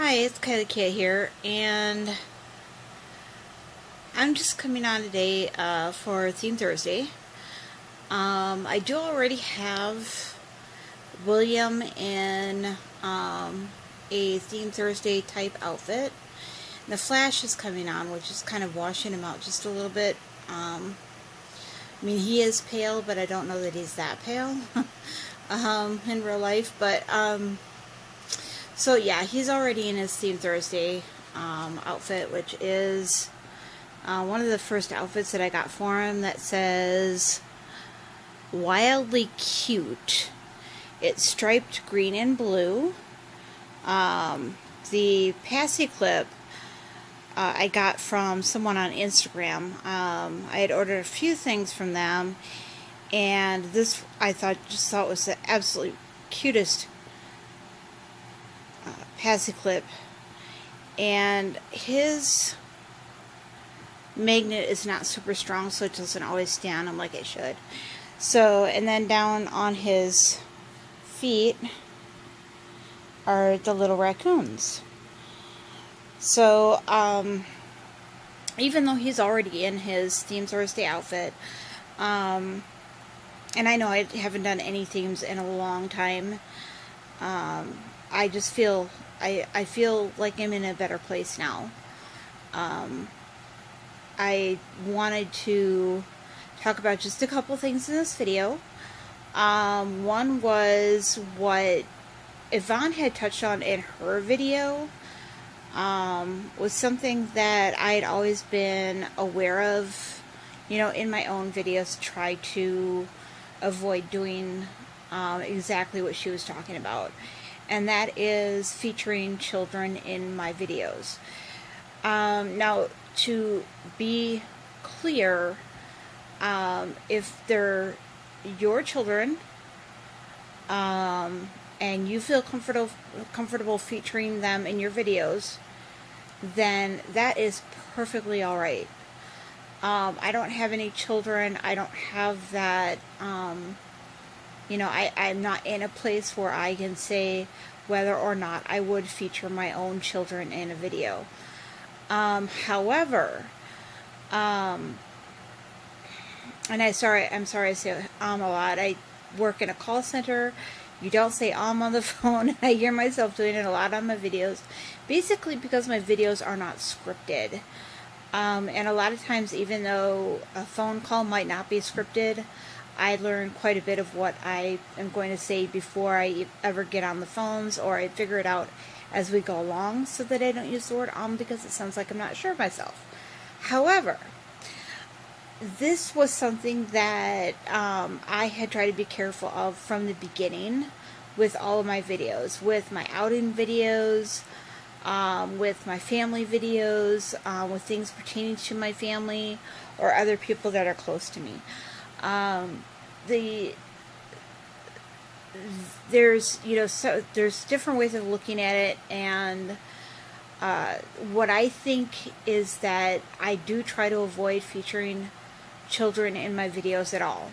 Hi, it's Kylie K here, and I'm just coming on today for Theme Thursday. I do already have William in a Theme Thursday type outfit. The Flash is coming on, which is kind of washing him out just a little bit. I mean, he is pale, but I don't know that he's that pale in real life. But so yeah, he's already in his Theme Thursday outfit, which is one of the first outfits that I got for him that says wildly cute. It's striped green and blue. The passy clip I got from someone on Instagram. I had ordered a few things from them, and this I just thought was the absolute cutest passy clip. And his magnet is not super strong, so it doesn't always stay on him like it should. So, and then down on his feet are the little raccoons. So, even though he's already in his Theme Thursday outfit, and I know I haven't done any themes in a long time, I just feel, I feel like I'm in a better place now. I wanted to talk about just a couple things in this video. One was what Yvonne had touched on in her video, was something that I had always been aware of, you know, in my own videos, to try to avoid doing exactly what she was talking about. And that is featuring children in my videos. Now, to be clear, if they're your children, and you feel comfortable featuring them in your videos, then that is perfectly alright. I don't have any children. I don't have that, you know, I'm not in a place where I can say whether or not I would feature my own children in a video. However, and I'm sorry I say a lot. I work in a call center. You don't say on the phone. I hear myself doing it a lot on my videos, basically because my videos are not scripted. And a lot of times, even though a phone call might not be scripted, I learn quite a bit of what I am going to say before I ever get on the phones, or I figure it out as we go along, so that I don't use the word because it sounds like I'm not sure of myself. However, this was something that I had tried to be careful of from the beginning with all of my videos, with my outing videos, with my family videos, with things pertaining to my family or other people that are close to me. There's, you know, so there's different ways of looking at it, and what I think is that I do try to avoid featuring children in my videos at all.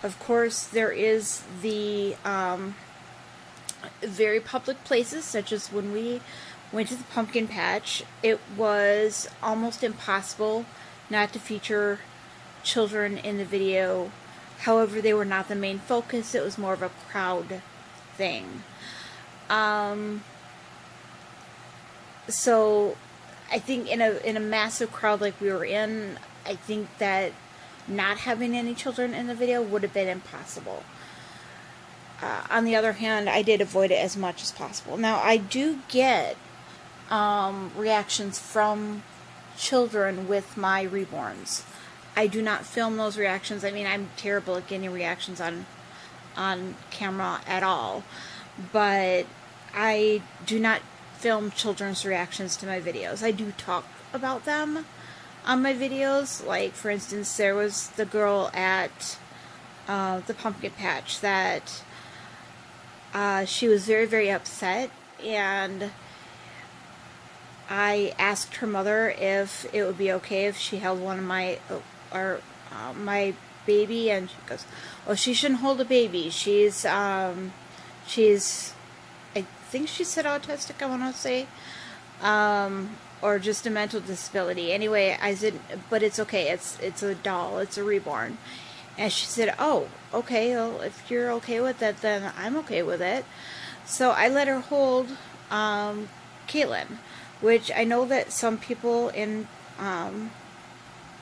Of course, there is the very public places, such as when we went to the pumpkin patch. It was almost impossible not to feature children in the video. However, they were not the main focus. It was more of a crowd thing. So I think in a massive crowd like we were in, I think that not having any children in the video would have been impossible. On the other hand, I did avoid it as much as possible. Now, I do get reactions from children with my Reborns. I do not film those reactions. I mean, I'm terrible at getting reactions on camera at all. But I do not film children's reactions to my videos. I do talk about them on my videos. Like, for instance, there was the girl at the pumpkin patch that she was very, very upset, and I asked her mother if it would be okay if she held one of my my baby, and she goes, "Oh, she shouldn't hold a baby. She's I think she said autistic, I want to say, or just a mental disability. Anyway, I said, but it's okay. It's a doll. It's a reborn. And she said, oh, okay. Well, if you're okay with it, then I'm okay with it. So I let her hold Caitlin, which I know that some people in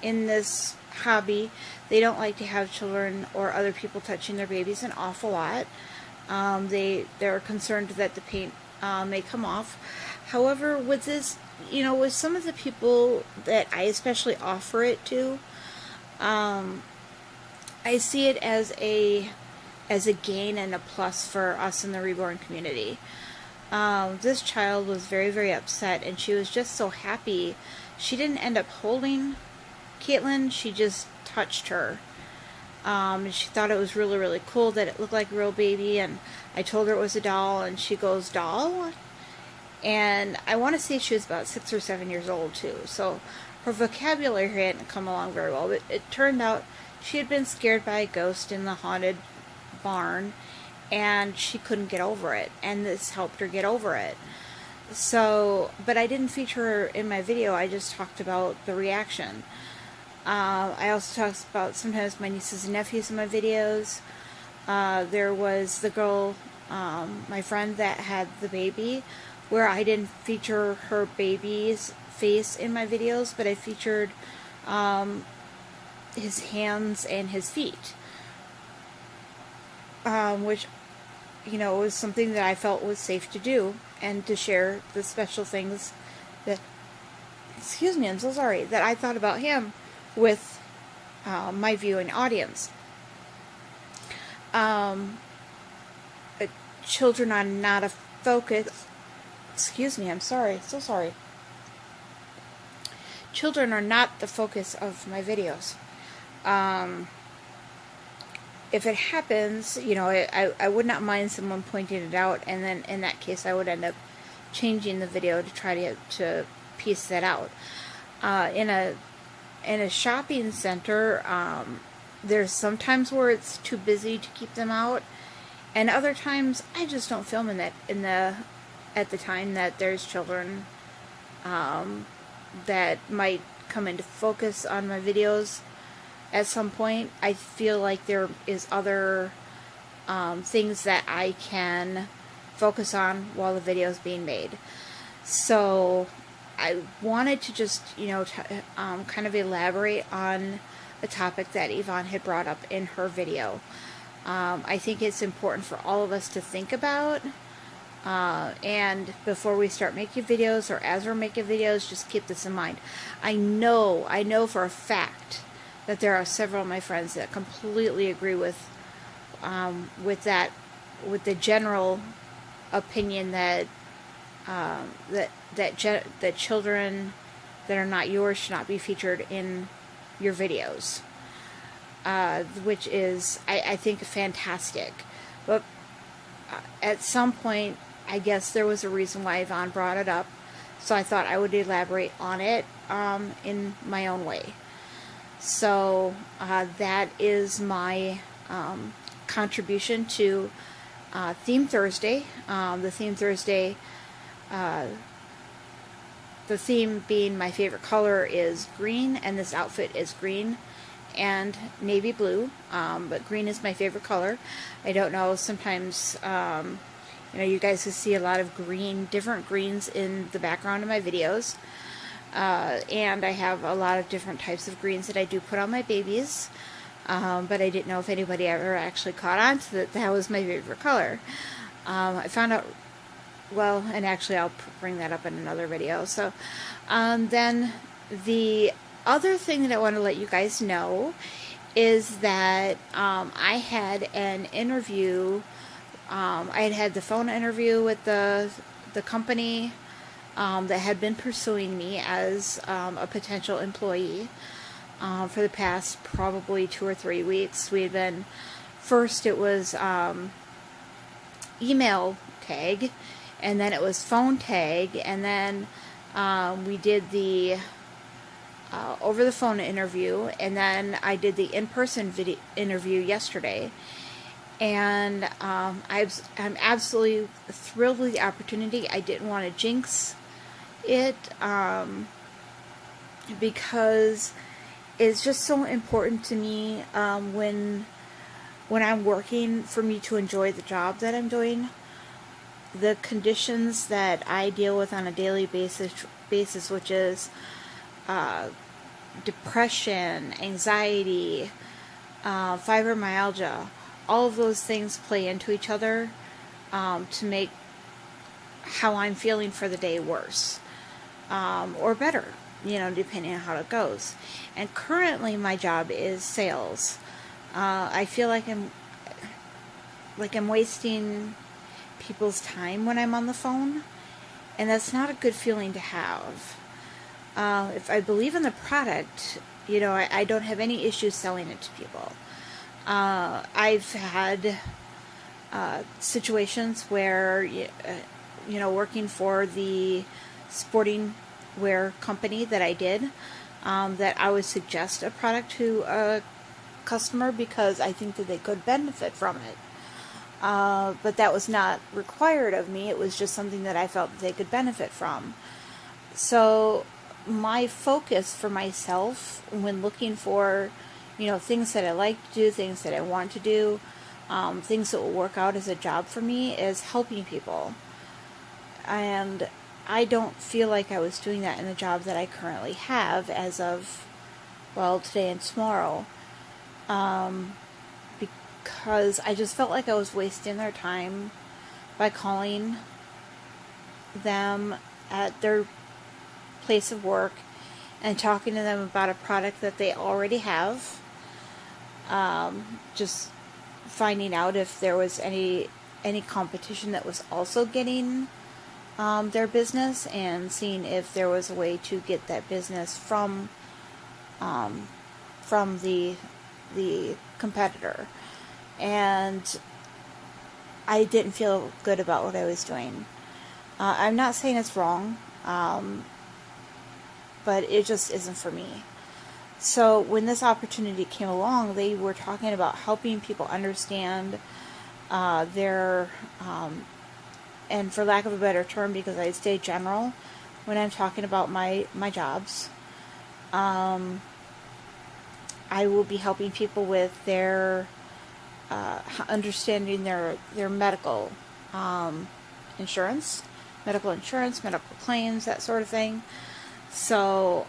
this hobby, they don't like to have children or other people touching their babies an awful lot. They're concerned that the paint may come off. However, with this, with some of the people that I especially offer it to, I see it as a gain and a plus for us in the Reborn community. This child was very, very upset, and she was just so happy. She didn't end up holding Caitlin, she just touched her. And she thought it was really, really cool that it looked like a real baby, and I told her it was a doll, and she goes, doll? And I want to say she was about 6 or 7 years old, too, so her vocabulary hadn't come along very well, but it turned out she had been scared by a ghost in the haunted barn, and she couldn't get over it, and this helped her get over it. So, but I didn't feature her in my video, I just talked about the reaction. I also talk about sometimes my nieces and nephews in my videos. There was the girl, my friend that had the baby, where I didn't feature her baby's face in my videos, but I featured his hands and his feet, which, was something that I felt was safe to do, and to share the special things that, excuse me, I'm so sorry, that I thought about him with my viewing audience. Children are not a focus. Excuse me, I'm sorry, so sorry. Children are not the focus of my videos. If it happens, I would not mind someone pointing it out, and then in that case I would end up changing the video to try to piece that out. In a shopping center, there's sometimes where it's too busy to keep them out, and other times I just don't film at the time that there's children that might come into focus on my videos. At some point, I feel like there is other things that I can focus on while the video is being made. So I wanted to just, kind of elaborate on a topic that Yvonne had brought up in her video. I think it's important for all of us to think about, and before we start making videos, or as we're making videos, just keep this in mind. I know for a fact that there are several of my friends that completely agree with the general opinion that that children that are not yours should not be featured in your videos, which is, I think, fantastic. But at some point, I guess there was a reason why Yvonne brought it up, so I thought I would elaborate on it in my own way. So that is my contribution to Theme Thursday. The Theme Thursday, the theme being my favorite color is green, and this outfit is green and navy blue, but green is my favorite color. I don't know, sometimes you guys can see a lot of different greens in the background of my videos. And I have a lot of different types of greens that I do put on my babies, but I didn't know if anybody ever actually caught on to that was my favorite color. I found out, well, and actually I'll bring that up in another video. So then the other thing that I want to let you guys know is that I had an interview, I had the phone interview with the company that had been pursuing me as a potential employee for the past probably 2 or 3 weeks. We had been, first it was email tag, and then it was phone tag, and then we did the over the phone interview, and then I did the in-person interview yesterday. And I'm absolutely thrilled with the opportunity. I didn't want to jinx it, because it's just so important to me, when I'm working, for me to enjoy the job that I'm doing. The conditions that I deal with on a daily basis, which is depression, anxiety, fibromyalgia, all of those things play into each other, to make how I'm feeling for the day worse, or better, depending on how it goes. And currently my job is sales. I feel like I'm wasting people's time when I'm on the phone, and that's not a good feeling to have. If I believe in the product, I don't have any issues selling it to people. I've had situations where, working for the sporting wear company that I did, that I would suggest a product to a customer because I think that they could benefit from it. But that was not required of me. It was just something that I felt that they could benefit from. So my focus for myself when looking for, things that I like to do, things that I want to do, things that will work out as a job for me, is helping people. And I don't feel like I was doing that in the job that I currently have as of, today and tomorrow. Because I just felt like I was wasting their time by calling them at their place of work and talking to them about a product that they already have. Just finding out if there was any competition that was also getting their business, and seeing if there was a way to get that business from the competitor. And I didn't feel good about what I was doing. I'm not saying it's wrong, but it just isn't for me. So when this opportunity came along, they were talking about helping people understand their, and for lack of a better term, because I stay general when I'm talking about my jobs, I will be helping people with their understanding their medical insurance, medical claims, that sort of thing. So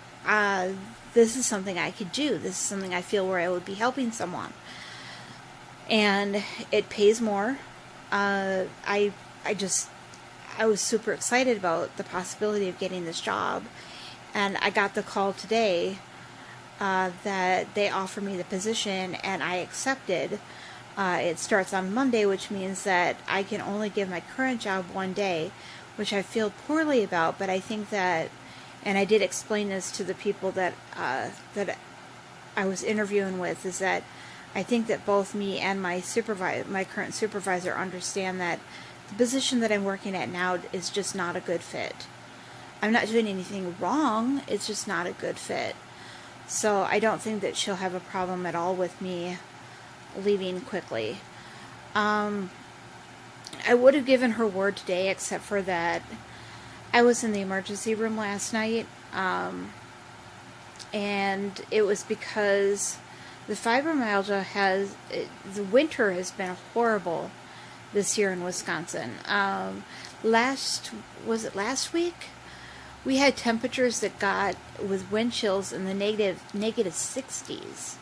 this is something I could do. This is something I feel where I would be helping someone, and it pays more. I was super excited about the possibility of getting this job, and I got the call today that they offered me the position, and I accepted. It starts on Monday, which means that I can only give my current job one day, which I feel poorly about, but I think that, and I did explain this to the people that I was interviewing with, is that I think that both me and my current supervisor, understand that the position that I'm working at now is just not a good fit. I'm not doing anything wrong, it's just not a good fit. So I don't think that she'll have a problem at all with me leaving quickly. I would have given her word today, except for that I was in the emergency room last night, and it was because the fibromyalgia the winter has been horrible this year in Wisconsin. Was it last week? We had temperatures that got, with wind chills, in the negative 60s.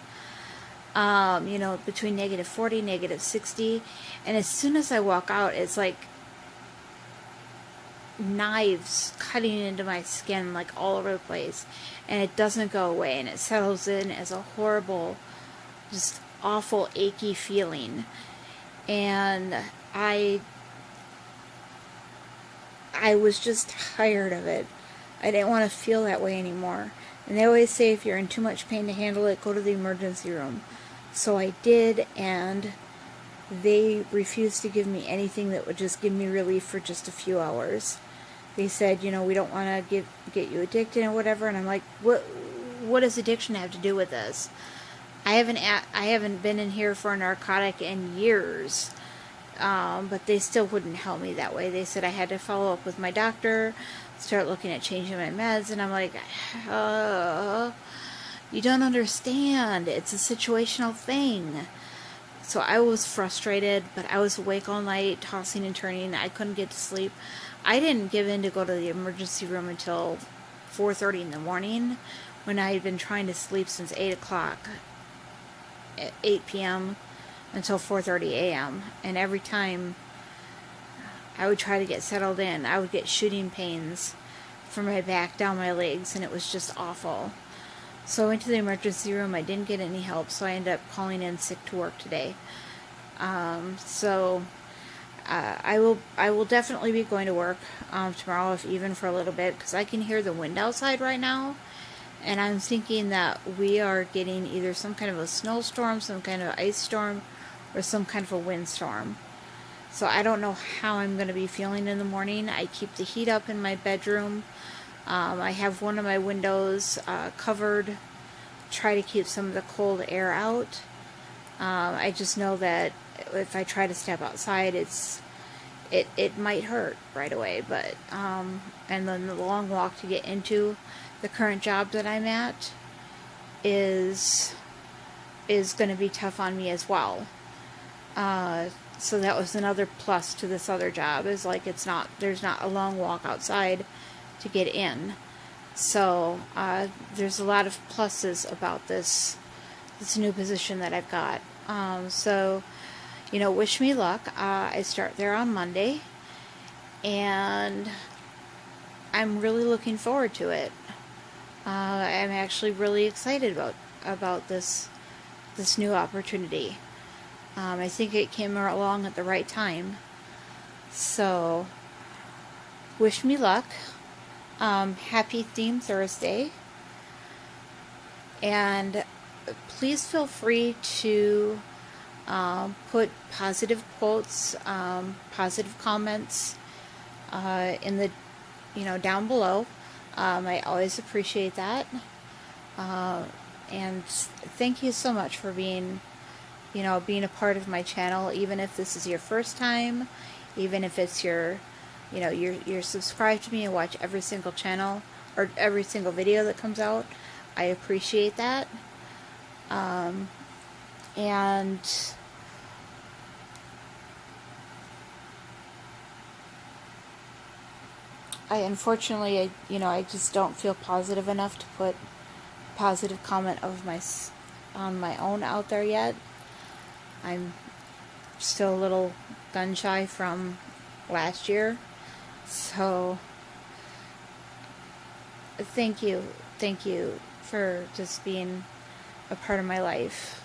Between negative 40, negative 60. And as soon as I walk out, it's like knives cutting into my skin, like all over the place. And it doesn't go away, and it settles in as a horrible, just awful, achy feeling. And I was just tired of it. I didn't want to feel that way anymore. And they always say if you're in too much pain to handle it, go to the emergency room. So I did, and they refused to give me anything that would just give me relief for just a few hours. They said, we don't want to get you addicted and whatever. And I'm like, what does addiction have to do with this? I haven't been in here for a narcotic in years. But they still wouldn't help me that way. They said I had to follow up with my doctor, start looking at changing my meds, and I'm like, you don't understand. It's a situational thing. So I was frustrated, but I was awake all night, tossing and turning. I couldn't get to sleep. I didn't give in to go to the emergency room until 4:30 in the morning, when I had been trying to sleep since 8 o'clock, 8 p.m. until 4:30 a.m. And every time I would try to get settled in, I would get shooting pains from my back down my legs, and it was just awful. So I went to the emergency room. I didn't get any help, so I ended up calling in sick to work today. I will definitely be going to work tomorrow, if even for a little bit, because I can hear the wind outside right now. And I'm thinking that we are getting either some kind of a snowstorm, some kind of ice storm, or some kind of a windstorm. So I don't know how I'm going to be feeling in the morning. I keep the heat up in my bedroom. I have one of my windows covered, try to keep some of the cold air out. I just know that if I try to step outside, it might hurt right away. But and then the long walk to get into the current job that I'm at is going to be tough on me as well. So that was another plus to this other job, is like there's not a long walk outside to get in. So there's a lot of pluses about this new position that I've got. So wish me luck. I start there on Monday, and I'm really looking forward to it. I'm actually really excited about this new opportunity. I think it came along at the right time. So, wish me luck. Happy Theme Thursday. And please feel free to put positive quotes, positive comments in the, down below. I always appreciate that. And thank you so much for being a part of my channel, even if this is your first time, even if it's you're subscribed to me and watch every single channel or every single video that comes out. I appreciate that. And unfortunately, I just don't feel positive enough to put positive comment on my own out there yet. I'm still a little gun shy from last year. So thank you for just being a part of my life.